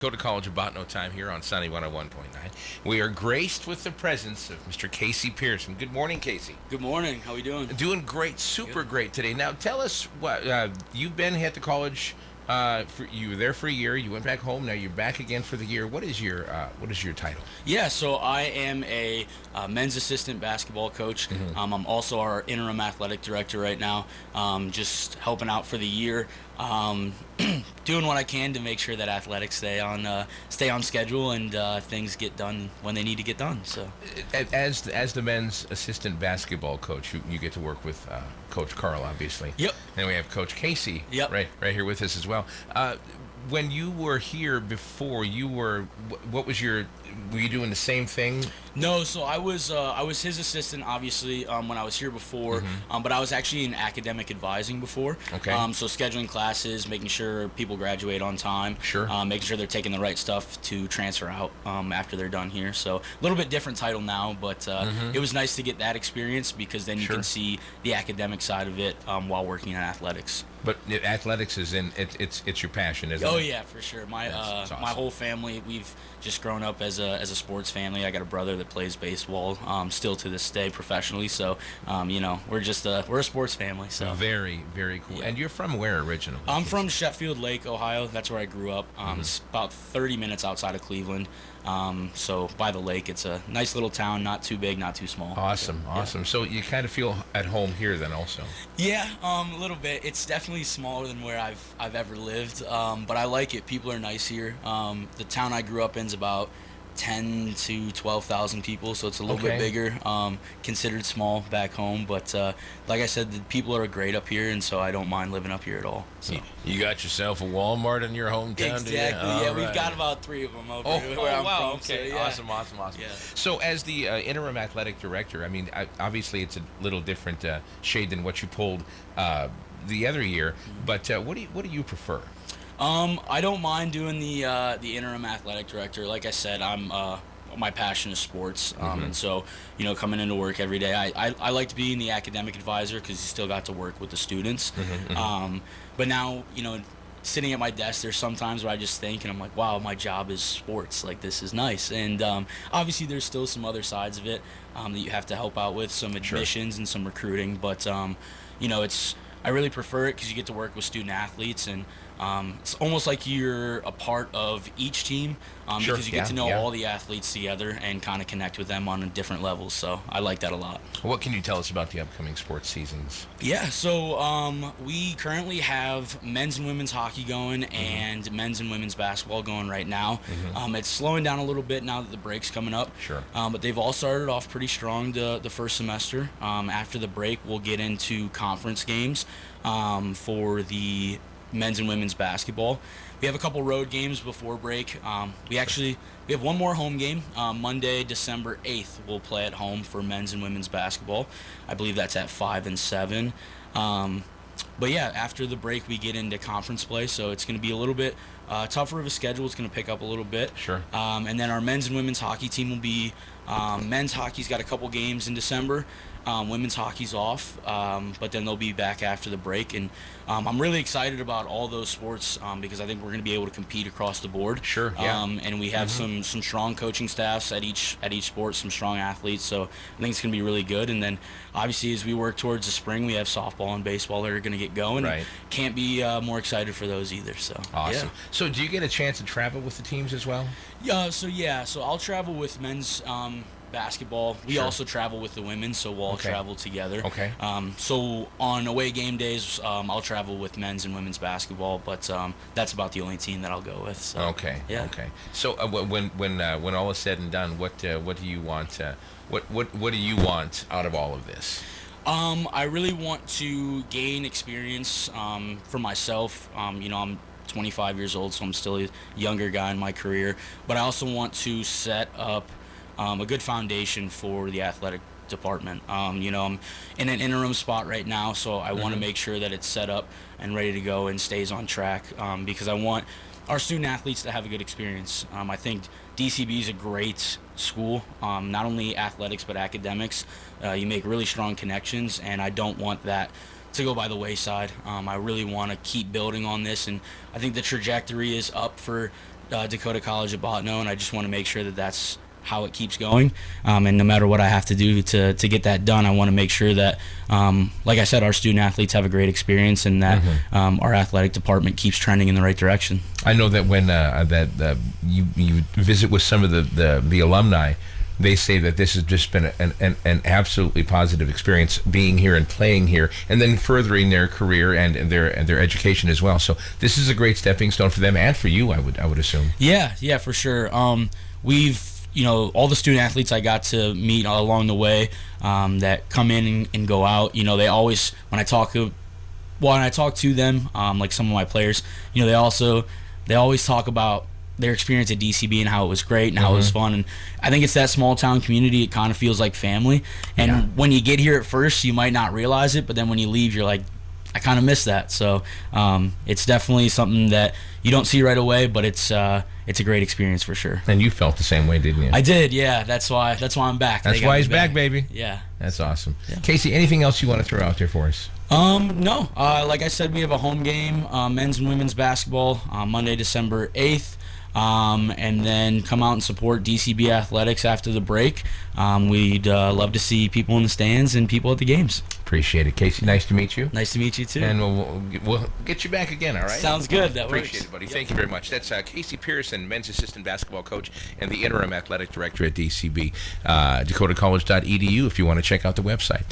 Go to college about no time here on Sunny 101.9. We are graced with the presence of Mr. Casey Pierson. Good morning, Casey. Good morning. How are we doing? Doing great, super great today. Now, tell us what you've been at the college. You were there for a year. You went back home. Now you're back again for the year. What is your title? Yeah, so I am a men's assistant basketball coach. I'm also our interim athletic director right now, just helping out for the year, doing what I can to make sure that athletics stay on schedule and things get done when they need to get done. So, as the men's assistant basketball coach, you get to work with Coach Carl, obviously. Yep. And we have Coach Casey. Yep. Right here with us as well. When you were here before, what was were you doing the same thing? No, so I was his assistant, obviously, when I was here before, but I was actually in academic advising before. Okay. So scheduling classes, making sure people graduate on time. Sure. Making sure they're taking the right stuff to transfer out after they're done here. So a little bit different title now, but it was nice to get that experience because then you can see the academic side of it while working in athletics. But athletics is it's your passion, isn't it? Oh yeah, for sure. My awesome. my whole family, we've just grown up as a sports family. I got a brother that plays baseball, still to this day professionally. So, we're a sports family. So very, very cool. Yeah. And you're from where originally? I'm from Sheffield Lake, Ohio. That's where I grew up. It's about 30 minutes outside of Cleveland. So by the lake, it's a nice little town, not too big, not too small. Awesome. So you kind of feel at home here then also? Yeah, a little bit. It's definitely smaller than where I've ever lived, but I like it. People are nice here. The town I grew up in is about 10 to 12,000 people, so it's a little bit bigger, considered small back home, but like I said, the people are great up here, and so I don't mind living up here at all. So you got yourself a Walmart in your hometown? Exactly. Yeah, we've got about 3 of them over here where I'm from. Okay. So, yeah. Awesome. Yeah. So as the interim athletic director, I mean, obviously it's a little different shade than what you pulled the other year, but what do you prefer? I don't mind doing the interim athletic director. Like I said, my passion is sports, and so coming into work every day, I like to be the academic advisor because you still got to work with the students. But now sitting at my desk, there's sometimes where I just think and I'm like, wow, my job is sports. Like, this is nice. And obviously there's still some other sides of it that you have to help out with, some admissions and some recruiting. But I really prefer it because you get to work with student athletes, and it's almost like you're a part of each team because you get to know all the athletes together and kind of connect with them on different levels. So I like that a lot. What can you tell us about the upcoming sports seasons? Yeah, so we currently have men's and women's hockey going and men's and women's basketball going right now. It's slowing down a little bit now that the break's coming up. Sure. But they've all started off pretty strong the first semester. After the break, we'll get into conference games for the men's and women's basketball. We have a couple road games before break. We have one more home game. Monday, December 8th, we'll play at home for men's and women's basketball. I believe that's at 5 and 7. But yeah, after the break, we get into conference play, so it's going to be a little bit tougher of a schedule. It's going to pick up a little bit. Sure. And then our men's and women's hockey team will be men's hockey's got a couple games in December. Women's hockey's off, but then they'll be back after the break. And I'm really excited about all those sports because I think we're going to be able to compete across the board. Sure. Yeah. And we have some strong coaching staffs at each sport, some strong athletes. So I think it's going to be really good. And then obviously as we work towards the spring, we have softball and baseball that are going to get going. Right. Can't be more excited for those either. So awesome. Yeah. So do you get a chance to travel with the teams as well? So I'll travel with men's basketball. We also travel with the women, so we'll all travel together. Okay. So on away game days, I'll travel with men's and women's basketball, but that's about the only team that I'll go with. So. Okay. Yeah. Okay. So when all is said and done, what do you want? What do you want out of all of this? I really want to gain experience for myself. I'm 25 years old, so I'm still a younger guy in my career, but I also want to set up a good foundation for the athletic department. I'm in an interim spot right now, so I want to make sure that it's set up and ready to go and stays on track because I want our student athletes to have a good experience. I think DCB is a great school, not only athletics but academics. You make really strong connections, and I don't want that to go by the wayside. I really want to keep building on this, and I think the trajectory is up for Dakota College at Botno, and I just want to make sure that that's how it keeps going. And no matter what I have to do to get that done, I want to make sure that, like I said, our student athletes have a great experience, and that our athletic department keeps trending in the right direction. I know that when you visit with some of the alumni, they say that this has just been an absolutely positive experience being here and playing here, and then furthering their career and their education as well. So this is a great stepping stone for them and for you, I would assume. Yeah, for sure. We've all the student athletes I got to meet along the way that come in and go out. They always, when I talk to them, like some of my players, they always talk about their experience at DCB and how it was great and how it was fun. And I think it's that small town community. It kind of feels like family. And when you get here at first, you might not realize it, but then when you leave, you're like, I kind of miss that. So it's definitely something that you don't see right away, but it's a great experience for sure. And you felt the same way, didn't you? I did, yeah. That's why I'm back. That's why he's back, baby. Yeah. That's awesome. Yeah. Casey, anything else you want to throw out there for us? No. Like I said, we have a home game, men's and women's basketball, Monday, December 8th. And then come out and support DCB athletics after the break. We'd love to see people in the stands and people at the games. Appreciate it. Casey, nice to meet you. Nice to meet you too. And we'll get you back again, all right? Sounds good. That Appreciate works. it, buddy. Yep. Thank you very much. That's Casey Pierson, men's assistant basketball coach and the interim athletic director at DCB. DakotaCollege.edu if you want to check out the website.